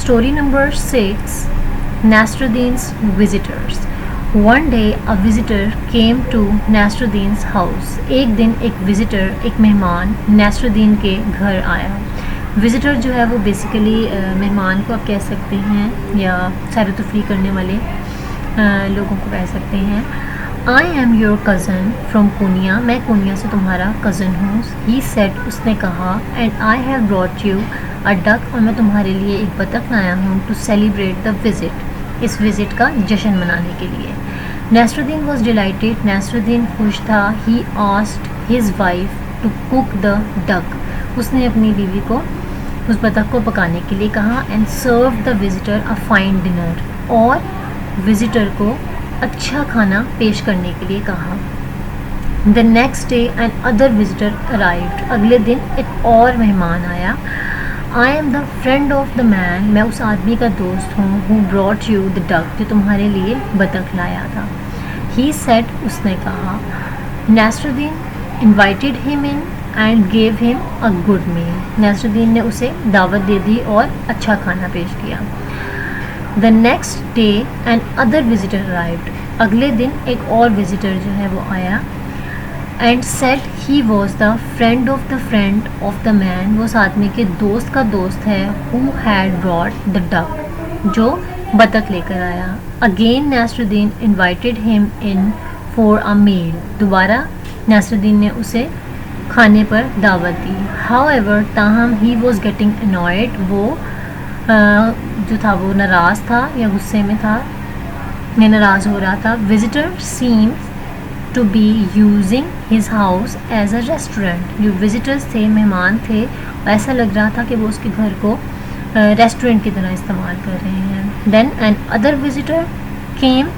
Story number 6, Nasruddin's Visitors. One day a visitor came to Nasruddin's house. एक दिन एक visitor, एक मेहमान नासरुद्दीन के घर आया. विजिटर जो है वो बेसिकली मेहमान को आप कह सकते हैं या सैर तफरी करने वाले लोगों को कह सकते हैं. I am your cousin from Konya. मैं कोनिया से तुम्हारा कज़न हूँ. ही सेड, उसने कहा. And I have brought you a duck, और मैं तुम्हारे लिए एक बतख लाया हूँ. टू सेलिब्रेट द विज़िट, इस विज़िट का जश्न मनाने के लिए. Nasruddin was dilated. नासरुद्दीन खुश था. He asked his wife to cook the duck. उसने अपनी बीवी को उस बतख को पकाने के लिए कहा. And serve the visitor a fine dinner, और विजिटर को अच्छा खाना पेश करने के लिए कहा. The next day another visitor arrived. अगले दिन एक और मेहमान आया. I am the friend of the man, मैं उस आदमी का दोस्त हूँ. Who brought you the duck, जो तुम्हारे लिए बतख लाया था. ही सेड, उसने कहा. Nasruddin invited him in and gave him a good meal. Nasruddin ने उसे दावत दे दी और अच्छा खाना पेश किया. The next day another visitor arrived. अगले दिन एक और विजिटर जो है वो आया. And said he was the friend of the man, वो उस आदमी के दोस्त का दोस्त है. Who had brought the duck, जो बतख लेकर आया. Again Nasruddin invited him in for a meal. दोबारा नासरुद्दीन ने उसे खाने पर दावत दी. हाउएवर, ताहम ही वॉज गेटिंग अनॉयड, वो जो था वो नाराज़ था या गुस्से में था या नाराज़ हो रहा था. Visitor seems to be using his house as a restaurant. जो विजिटर्स थे, मेहमान थे, ऐसा लग रहा था कि वो उसके घर को रेस्टोरेंट की तरह इस्तेमाल कर रहे हैं. Then another visitor came,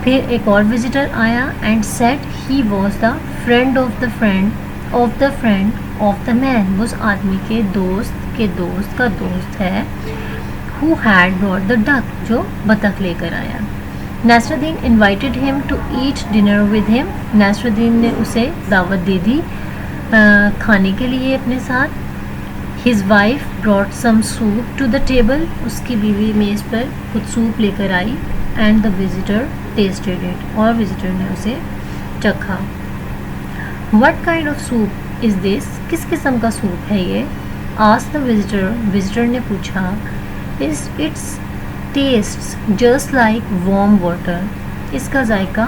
फिर एक और विजिटर आया. And said he was the friend of the man, वो उस आदमी के दोस्त का दोस्त है. Who had brought the duck, जो बतख लेकर आया. Nasruddin invited him to eat dinner with him. Nasruddin ने उसे दावत दे दी खाने के लिए अपने साथ. His wife brought some soup to the table, उसकी बीवी मेज़ पर कुछ सूप लेकर आई. And the visitor tasted it, और विजिटर ने उसे चखा. What kind of soup is this, किस किस्म का सूप है ये. आस्क्ड द विजिटर ने पूछा. It's tests just like warm water, इसका जायका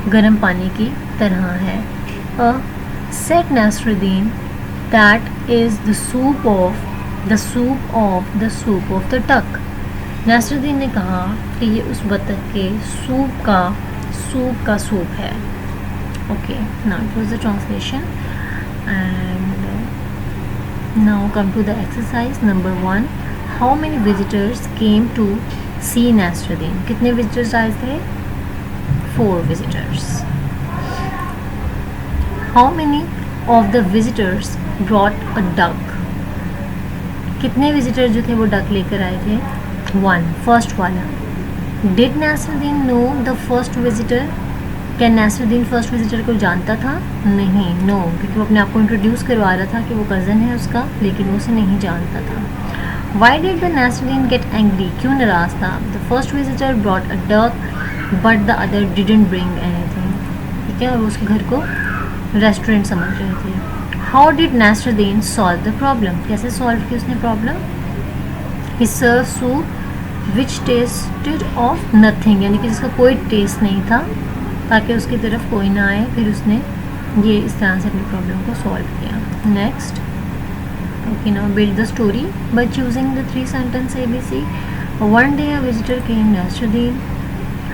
गर्म पानी की तरह है. Said Nasruddin, that is the soup of the duck. Nasruddin ने कहा कि ये उस बतख के सूप का सूप है. Okay, now it was the translation. And now come to the exercise number 1. How many visitors came to see Nasruddin. कितने विजिटर्स आए थे? 4 visitors. How many of the visitors brought a duck. कितने visitor जो थे वो duck लेकर आए थे? 1, फर्स्ट वाला. Did Nasruddin know the first visitor, क्या नासरुद्दीन फर्स्ट विजिटर को जानता था? नहीं, नो, क्योंकि वो अपने आप को इंट्रोड्यूस करवा रहा था कि वो कज़न है उसका, लेकिन वो उसे नहीं जानता था. Why did the Nasruddin get angry? क्यों नाराज़ था? The first visitor brought a duck, but the other didn't bring anything. ठीक है, और वो उसके घर को रेस्टोरेंट समझ रहे थे. How did Nasruddin solve the problem? कैसे सॉल्व की उसने problem? He served soup which tasted of nothing, यानी कि जिसका कोई टेस्ट नहीं था, ताकि उसकी तरफ कोई ना आए. फिर उसने ये इस तरह से अपनी प्रॉब्लम को सॉल्व किया. Next. Okay, now build the story by choosing the 3 sentence ABC. One day a visitor came Nasruddin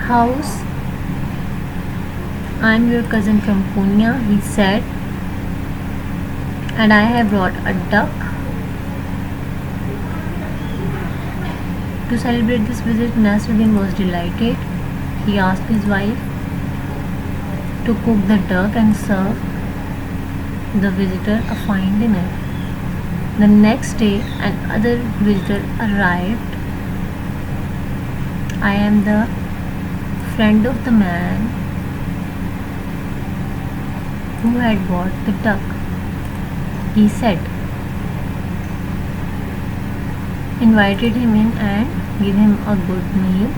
house. I am your cousin from Konya, he said, and I have brought a duck. To celebrate this visit, Nasruddin was delighted. He asked his wife to cook the duck and serve the visitor a fine dinner. The next day, another visitor arrived. I am the friend of the man who had bought the duck. He said, invited him in and gave him a good meal.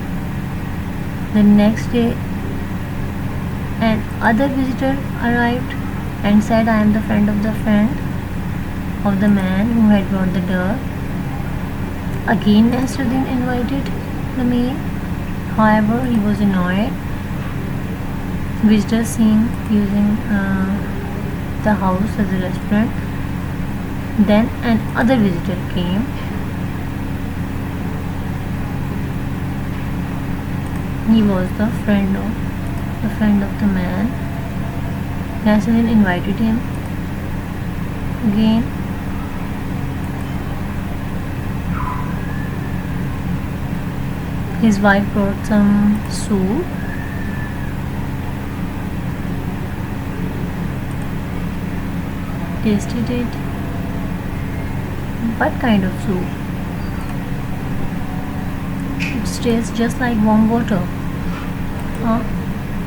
The next day, an other visitor arrived and said, I am the friend of the man who had brought the duck. Again, Nasruddin invited the meal. However, he was annoyed. Visitors seen using the house as a restaurant. Then another visitor came. He was the friend of the man. Nasruddin invited him again. His wife brought some soup. Tasted it. What kind of soup? It tastes just like warm water. Huh?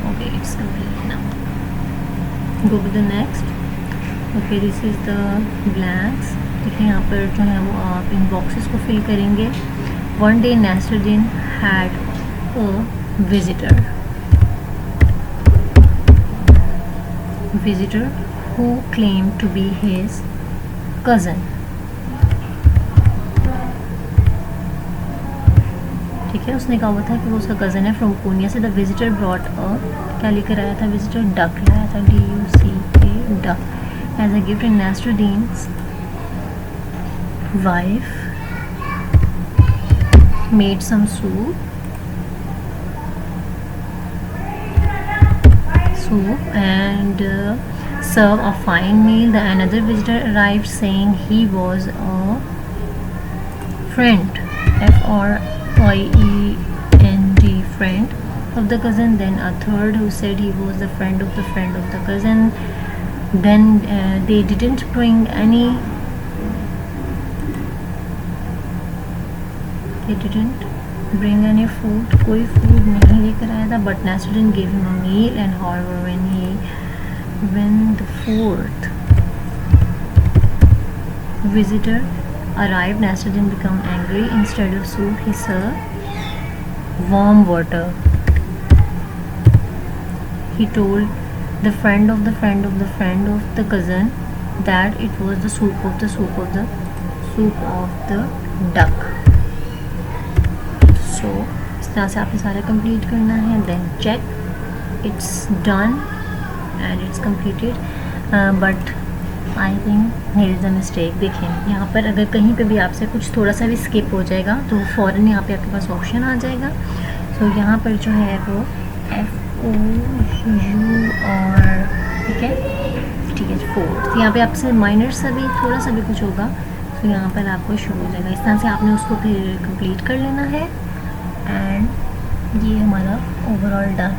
Okay, it's complete now. Go to the next. Okay, this is the blanks. देखिए यहाँ पर जो है वो आप इन boxes को fill करेंगे. One day Nasruddin had a visitor who claimed to be his cousin. ठीक है, उसने कहा हुआ था कि वो उसका कज़न है फ्रॉम पूर्णिया से. द विजिटर ब्रॉट क्या लेकर आया था विजिटर? डक लाया था, DUCK, duck, as a gift. And Nasruddin's wife made some soup and serve a fine meal. The another visitor arrived saying he was a friend, FRIEND, friend of the cousin. Then a third who said he was the friend of the cousin. Then they didn't bring any food. कोई food नहीं लेकर आया था. But Nasruddin gave him a meal. And however, when the fourth visitor arrived, Nasruddin became angry. Instead of soup, he served warm water. He told the friend of the cousin that it was the soup of the duck. So इस तरह से आपने सारा complete करना है. Then check it's done and it's completed. But I think there is a mistake. देखें यहाँ पर अगर कहीं पे भी आपसे कुछ थोड़ा सा भी स्किप हो जाएगा तो फ़ौरन यहाँ पे आपके पास ऑप्शन आ जाएगा. सो यहाँ पर जो है वो FOU और ठीक है 4. यहाँ पे आपसे माइनर सा भी थोड़ा सा भी कुछ होगा तो यहाँ पर आपको शुरू हो जाएगा. इस तरह से आपने उसको फिर कंप्लीट कर लेना है. एंड ये हमारा ओवरऑल डन.